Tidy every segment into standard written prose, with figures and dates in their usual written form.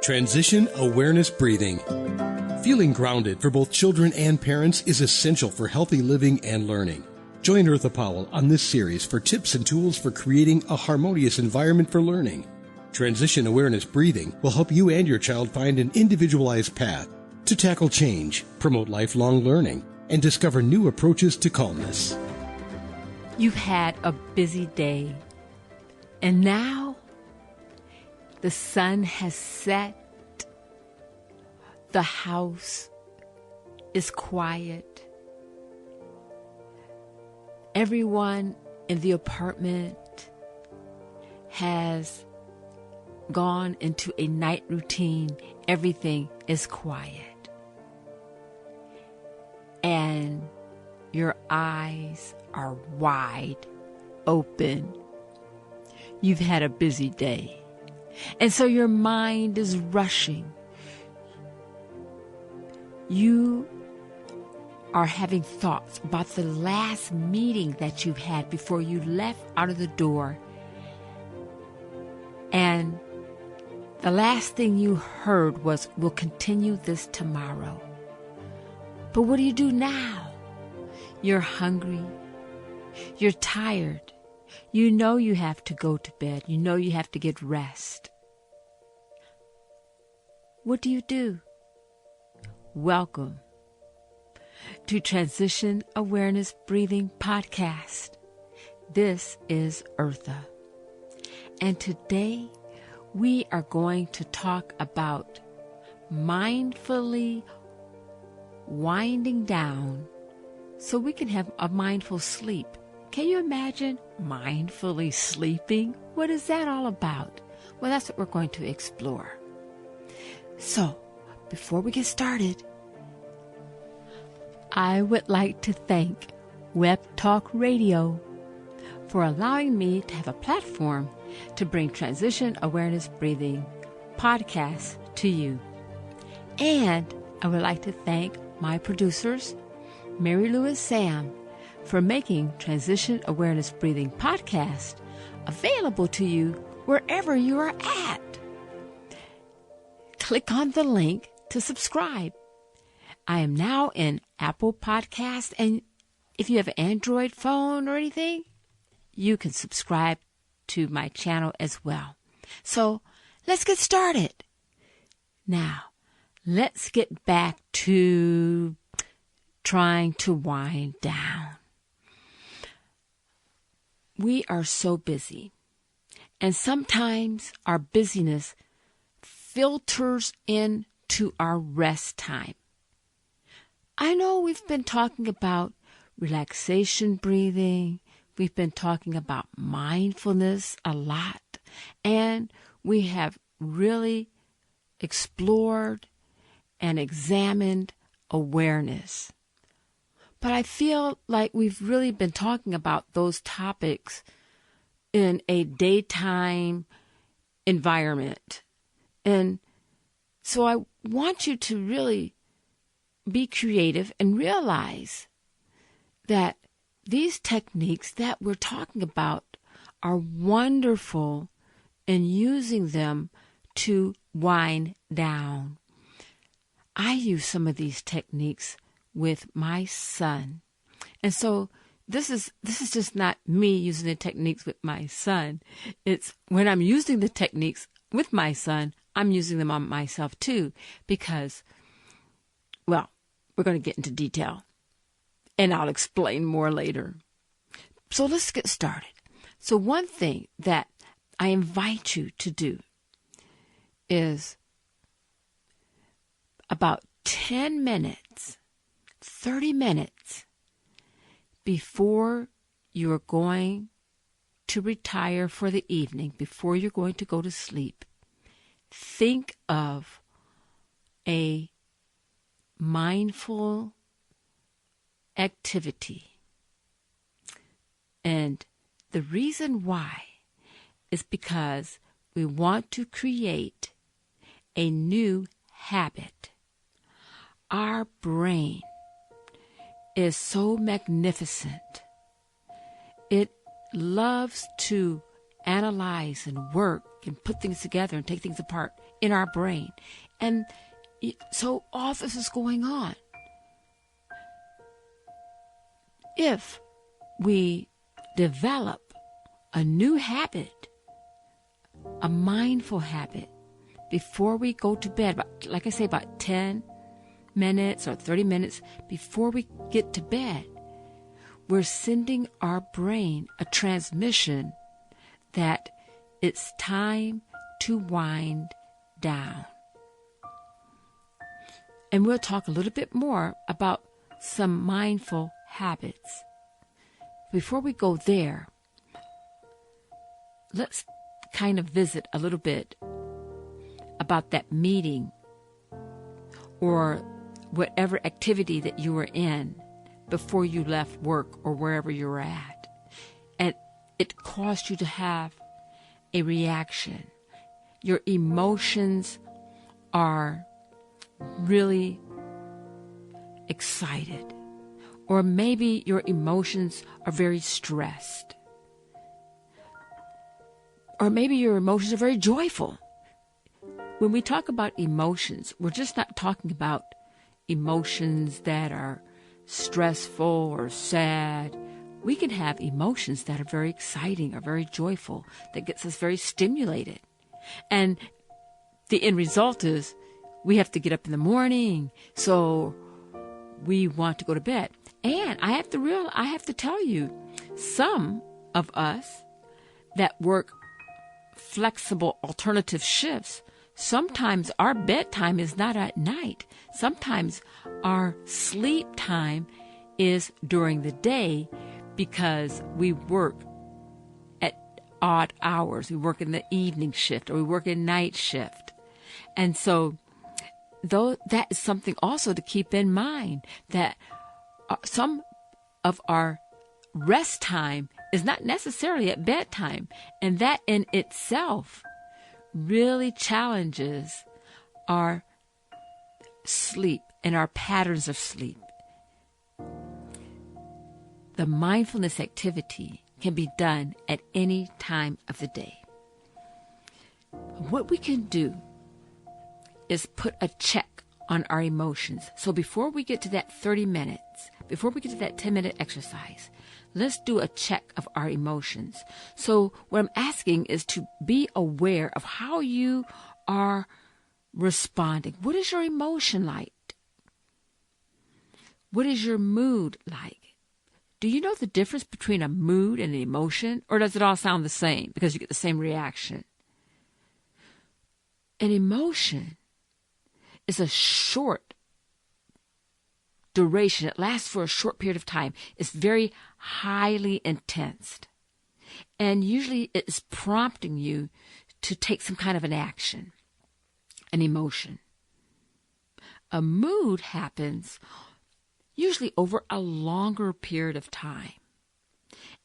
Transition awareness breathing. Feeling grounded for both children and parents is essential for healthy living and learning. Join Eartha Powell on this series for tips and tools for creating a harmonious environment for learning. Transition awareness breathing will help you and your child find an individualized path to tackle change, promote lifelong learning, and discover new approaches to calmness. You've had a busy day, and now the sun has set. The house is quiet. Everyone in the apartment has gone into a night routine. Everything is quiet. And your eyes are wide open. You've had a busy day. And so your mind is rushing. You are having thoughts about the last meeting that you had before you left out of the door. And the last thing you heard was, "We'll continue this tomorrow." But what do you do now? You're hungry. You're tired. You know you have to go to bed. You know you have to get rest. What do? Welcome to Transition Awareness Breathing Podcast. This is Eartha. And today we are going to talk about mindfully winding down so we can have a mindful sleep. Can you imagine mindfully sleeping? What is that all about? Well, that's what we're going to explore. So, before we get started, I would like to thank Web Talk Radio for allowing me to have a platform to bring Transition Awareness Breathing podcasts to you. And I would like to thank my producers, Mary Lou and Sam, for making Transition Awareness Breathing podcast available to you wherever you are at. Click on the link to subscribe. I am now in Apple Podcasts, and if you have an Android phone or anything, you can subscribe to my channel as well. So let's get started. Now, let's get back to trying to wind down. We are so busy, and sometimes our busyness filters into our rest time. I know we've been talking about relaxation breathing. We've been talking about mindfulness a lot, and we have really explored and examined awareness. But I feel like we've really been talking about those topics in a daytime environment. And so I want you to really be creative and realize that these techniques that we're talking about are wonderful in using them to wind down. I use some of these techniques with my son. And so this is just not me using the techniques with my son. It's when I'm using the techniques with my son, I'm using them on myself too, because, well, we're going to get into detail, and I'll explain more later. So let's get started. So one thing that I invite you to do is about 10 minutes, 30 minutes before you're going to retire for the evening, before you're going to go to sleep, think of a mindful activity. And the reason why is because we want to create a new habit. Our brain is so magnificent. It loves to analyze and work and put things together and take things apart in our brain. And so all this is going on. If we develop a new habit, a mindful habit, before we go to bed, like I say, about 10 minutes or 30 minutes before we get to bed, we're sending our brain a transmission that it's time to wind down. And we'll talk a little bit more about some mindful habits. Before we go there, let's kind of visit a little bit about that meeting or whatever activity that you were in before you left work or wherever you were at. And it caused you to have a reaction. Your emotions are really excited. Or maybe your emotions are very stressed. Or maybe your emotions are very joyful. When we talk about emotions, we're just not talking about emotions that are stressful or sad. We can have emotions that are very exciting or very joyful, that gets us very stimulated. And the end result is we have to get up in the morning, so we want to go to bed. And I have to tell you, some of us that work flexible alternative shifts, sometimes our bedtime is not at night. Sometimes our sleep time is during the day because we work at odd hours. We work in the evening shift or we work in night shift. And so though that is something also to keep in mind, that some of our rest time is not necessarily at bedtime, and that in itself really challenges our sleep and our patterns of sleep. The mindfulness activity can be done at any time of the day. What we can do is put a check on our emotions. So before we get to that 30 minutes, before we get to that 10-minute exercise, let's do a check of our emotions. So what I'm asking is to be aware of how you are responding. What is your emotion like? What is your mood like? Do you know the difference between a mood and an emotion? Or does it all sound the same because you get the same reaction? An emotion is a short duration. It lasts for a short period of time. It's very highly intense. And usually it's prompting you to take some kind of an action, an emotion. A mood happens usually over a longer period of time.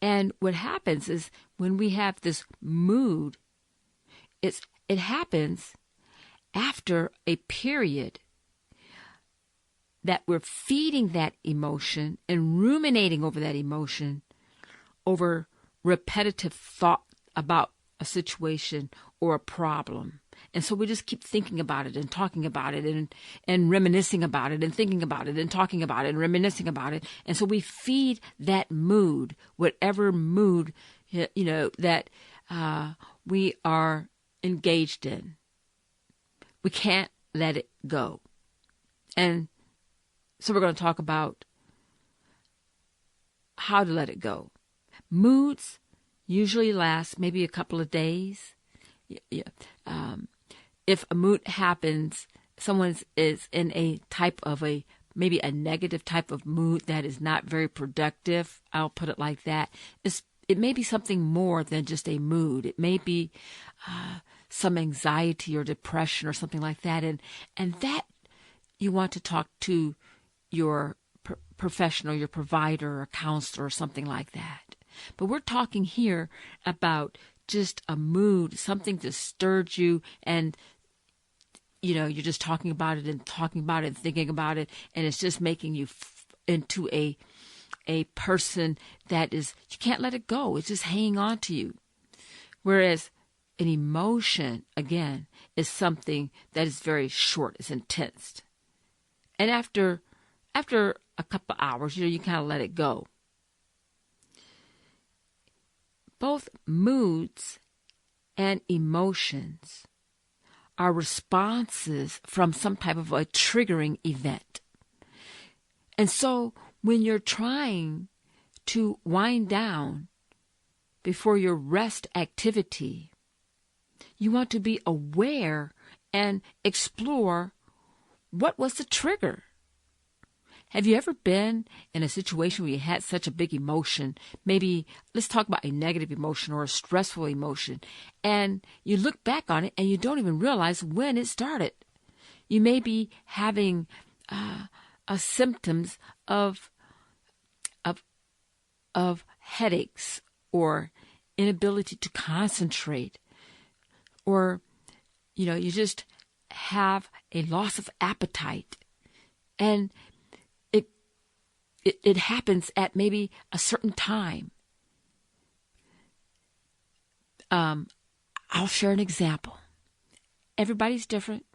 And what happens is when we have this mood, it happens after a period that we're feeding that emotion and ruminating over that emotion over repetitive thought about a situation or a problem. And so we just keep thinking about it and talking about it and reminiscing about it and thinking about it and talking about it and reminiscing about it. And so we feed that mood, whatever mood, that we are engaged in. We can't let it go. And so we're going to talk about how to let it go. Moods usually last maybe a couple of days. If a mood happens, someone is in a type of maybe a negative type of mood that is not very productive, I'll put it like that. It may be something more than just a mood. It may be some anxiety or depression or something like that. And that you want to talk to your professional, your provider or counselor or something like that. But we're talking here about just a mood, something that stirred you, and you're just talking about it and thinking about it, and it's just making you into a person that is, you can't let it go. It's just hanging on to you. Whereas an emotion, again, is something that is very short, it's intense. And after a couple hours, you kind of let it go. Both moods and emotions are responses from some type of a triggering event. And so when you're trying to wind down before your rest activity, you want to be aware and explore what was the trigger. Have you ever been in a situation where you had such a big emotion? Maybe let's talk about a negative emotion or a stressful emotion. And you look back on it and you don't even realize when it started. You may be having symptoms of headaches or inability to concentrate, or you just have a loss of appetite, and it happens at maybe a certain time. I'll share an example. Everybody's different.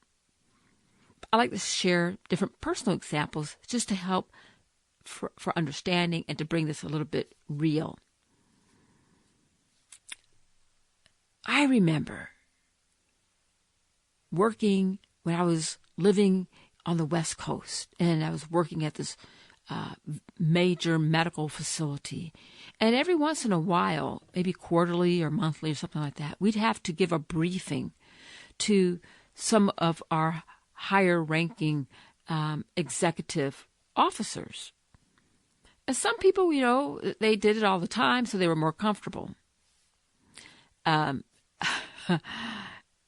I like to share different personal examples just to help for understanding and to bring this a little bit real. I remember working when I was living on the West Coast, and I was working at this major medical facility. And every once in a while, maybe quarterly or monthly or something like that, we'd have to give a briefing to some of our higher ranking executive officers. And some people, they did it all the time, so they were more comfortable.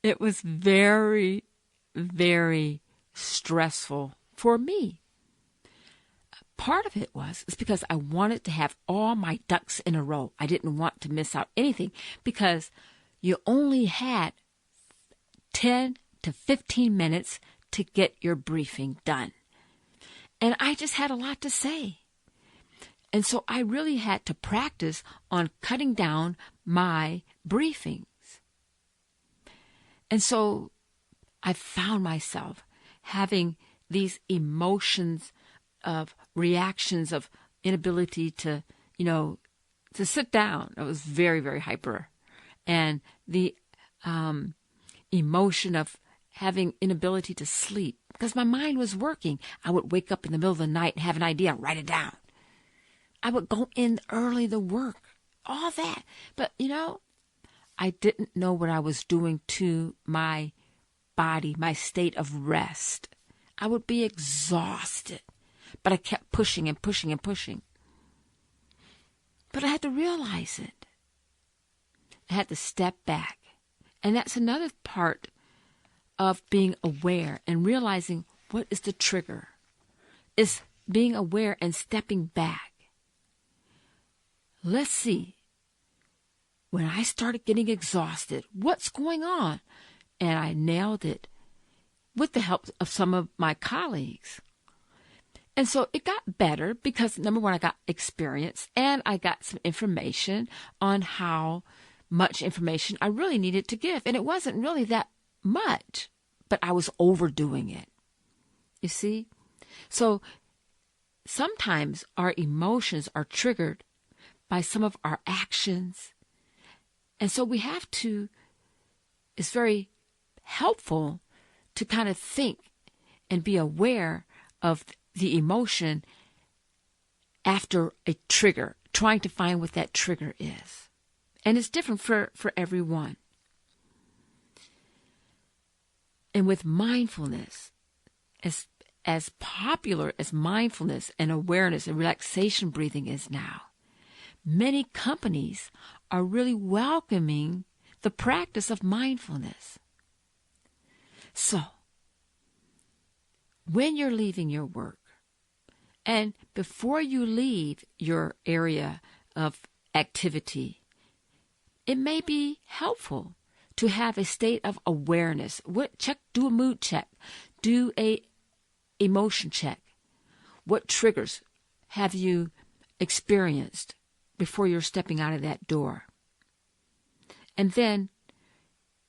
It was very, very stressful for me. Part of it is because I wanted to have all my ducks in a row. I didn't want to miss out anything because you only had 10 to 15 minutes to get your briefing done. And I just had a lot to say. And so I really had to practice on cutting down my briefings. And so I found myself having these emotions of reactions of inability to sit down. I was very, very hyper. And the emotion of having inability to sleep because my mind was working. I would wake up in the middle of the night and have an idea and write it down. I would go in early to work, all that. But, I didn't know what I was doing to my body, my state of rest. I would be exhausted, but I kept pushing and pushing and pushing. But I had to realize it. I had to step back. And that's another part of being aware and realizing what is the trigger. It's being aware and stepping back. Let's see. When I started getting exhausted, what's going on? And I nailed it with the help of some of my colleagues. And so it got better because, number one, I got experience and I got some information on how much information I really needed to give. And it wasn't really that much, but I was overdoing it. You see? So sometimes our emotions are triggered by some of our actions. And so we have to, it's very helpful to kind of think and be aware of the emotion after a trigger, trying to find what that trigger is. And it's different for everyone. And with mindfulness, as popular as mindfulness and awareness and relaxation breathing is now, many companies are really welcoming the practice of mindfulness. So, when you're leaving your work, and before you leave your area of activity, it may be helpful to have a state of awareness. Do a mood check. Do a emotion check. What triggers have you experienced before you're stepping out of that door? And then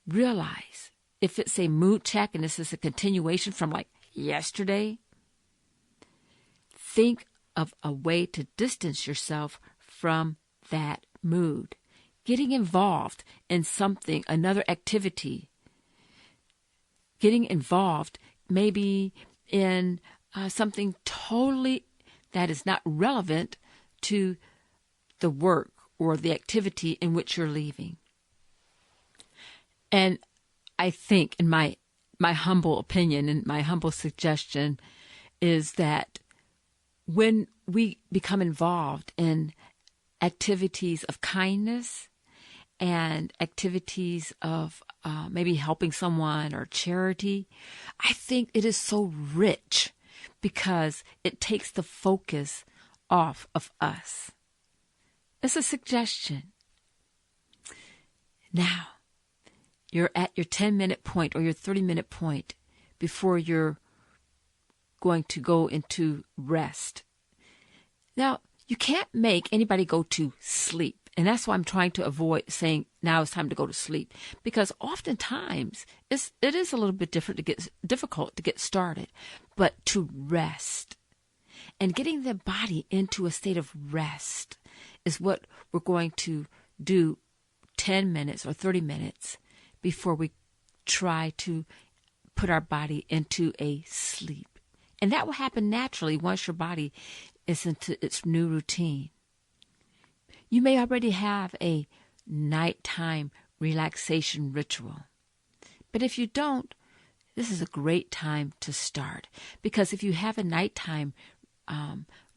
realize if it's a mood check and this is a continuation from like yesterday, think of a way to distance yourself from that mood. Getting involved in something, another activity. Getting involved maybe in something totally that is not relevant to the work or the activity in which you're leaving. And I think, in my humble opinion and my humble suggestion, is that when we become involved in activities of kindness and activities of maybe helping someone or charity, I think it is so rich because it takes the focus off of us. It's a suggestion. Now, you're at your 10-minute point or your 30-minute point before you're going to go into rest. Now, you can't make anybody go to sleep. And that's why I'm trying to avoid saying now it's time to go to sleep. Because oftentimes it is a little bit difficult to get started. But to rest and getting the body into a state of rest is what we're going to do 10 minutes or 30 minutes before we try to put our body into a sleep. And that will happen naturally once your body is into its new routine. You may already have a nighttime relaxation ritual. But if you don't, this is a great time to start. Because if you have a nighttime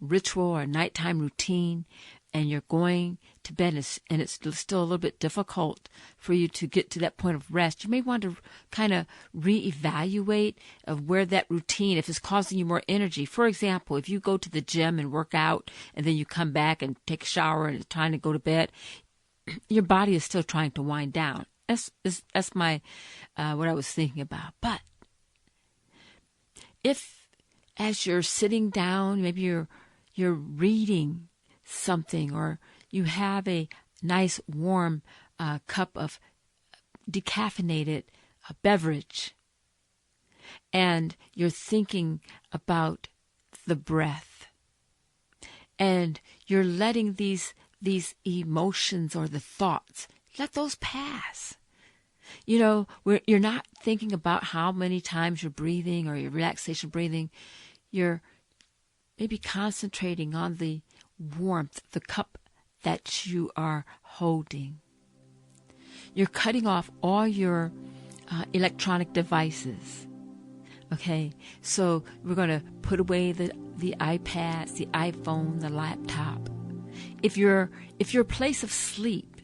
ritual or nighttime routine and you're going to bed and it's still a little bit difficult for you to get to that point of rest, you may want to kind of reevaluate of where that routine, if it's causing you more energy. For example, if you go to the gym and work out and then you come back and take a shower and it's time to go to bed, your body is still trying to wind down. That's my what I was thinking about. But if as you're sitting down, maybe you're reading something, or you have a nice warm cup of decaffeinated beverage, and you're thinking about the breath, and you're letting these emotions or the thoughts, let those pass. You know, where you're not thinking about how many times you're breathing or your relaxation breathing. You're maybe concentrating on the warmth, the cup that you are holding. You're cutting off all your electronic devices. Okay, so we're going to put away the iPads, the iPhone, the laptop. If your place of sleep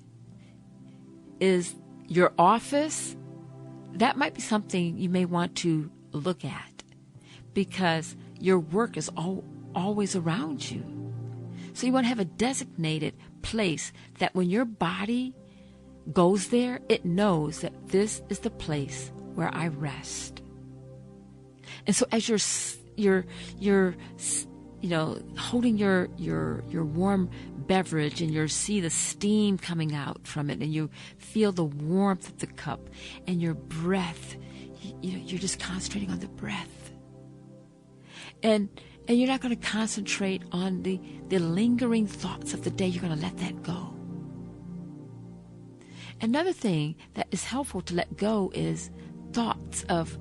is your office, that might be something you may want to look at, because your work is always around you. So you want to have a designated place that when your body goes there, it knows that this is the place where I rest. And so as you're holding your warm beverage, and you see the steam coming out from it, and you feel the warmth of the cup, and your breath, you're just concentrating on the breath. And you're not going to concentrate on the lingering thoughts of the day. You're going to let that go. Another thing that is helpful to let go is thoughts of,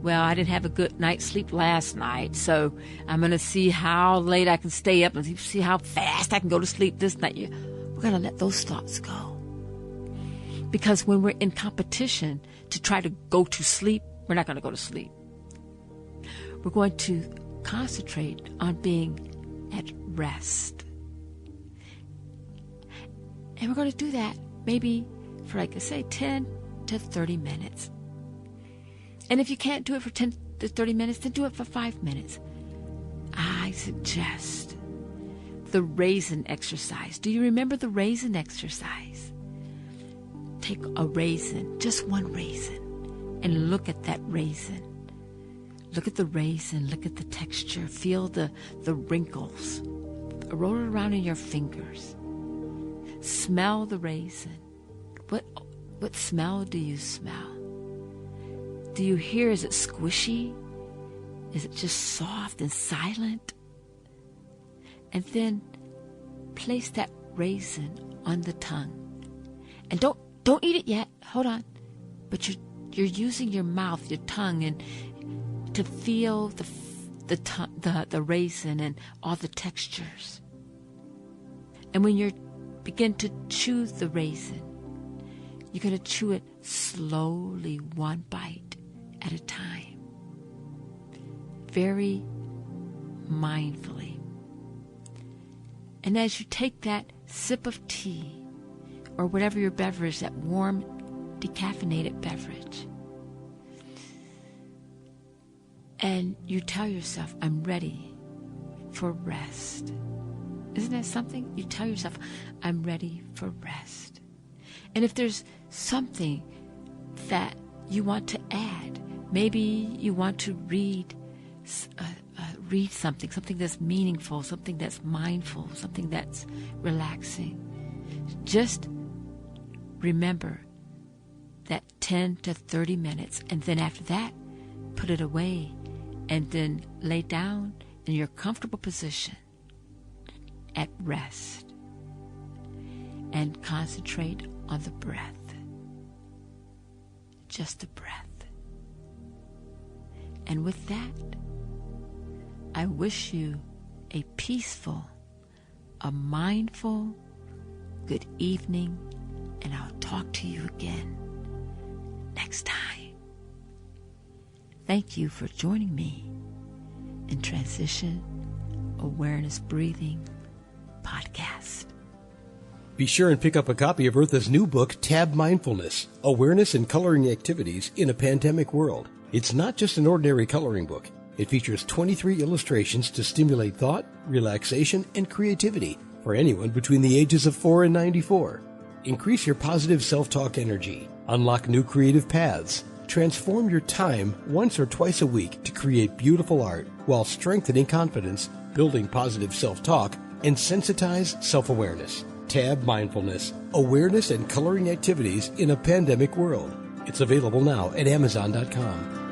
well, I didn't have a good night's sleep last night, so I'm going to see how late I can stay up and see how fast I can go to sleep this night. We're going to let those thoughts go. Because when we're in competition to try to go to sleep, we're not going to go to sleep. We're going to concentrate on being at rest. And we're going to do that maybe for, like I say, 10 to 30 minutes. And if you can't do it for 10 to 30 minutes, then do it for 5 minutes. I suggest the raisin exercise. Do you remember the raisin exercise? Take a raisin, just one raisin, and look at that raisin. Look at the raisin, look at the texture, feel the wrinkles. Roll it around in your fingers. Smell the raisin. What smell do you smell? Do you hear, is it squishy? Is it just soft and silent? And then place that raisin on the tongue. And don't eat it yet. Hold on. But you're using your mouth, your tongue, and to feel the raisin and all the textures. And when you begin to chew the raisin, you're going to chew it slowly, one bite at a time, very mindfully. And as you take that sip of tea or whatever your beverage, that warm, decaffeinated beverage, and you tell yourself, I'm ready for rest. Isn't that something? You tell yourself, I'm ready for rest. And if there's something that you want to add, maybe you want to read something that's meaningful, something that's mindful, something that's relaxing. Just remember that 10 to 30 minutes, and then after that, put it away, and then lay down in your comfortable position at rest and concentrate on the breath. Just the breath. And with that, I wish you a peaceful, a mindful, good evening, and I'll talk to you again next time. Thank you for joining me in Transition Awareness Breathing Podcast. Be sure and pick up a copy of Eartha's new book, Tab Mindfulness, Awareness and Coloring Activities in a Pandemic World. It's not just an ordinary coloring book. It features 23 illustrations to stimulate thought, relaxation, and creativity for anyone between the ages of 4 and 94. Increase your positive self-talk energy. Unlock new creative paths. Transform your time once or twice a week to create beautiful art while strengthening confidence, building positive self-talk, and sensitize self-awareness. Tab Mindfulness, Awareness and Coloring Activities in a Pandemic World. It's available now at Amazon.com.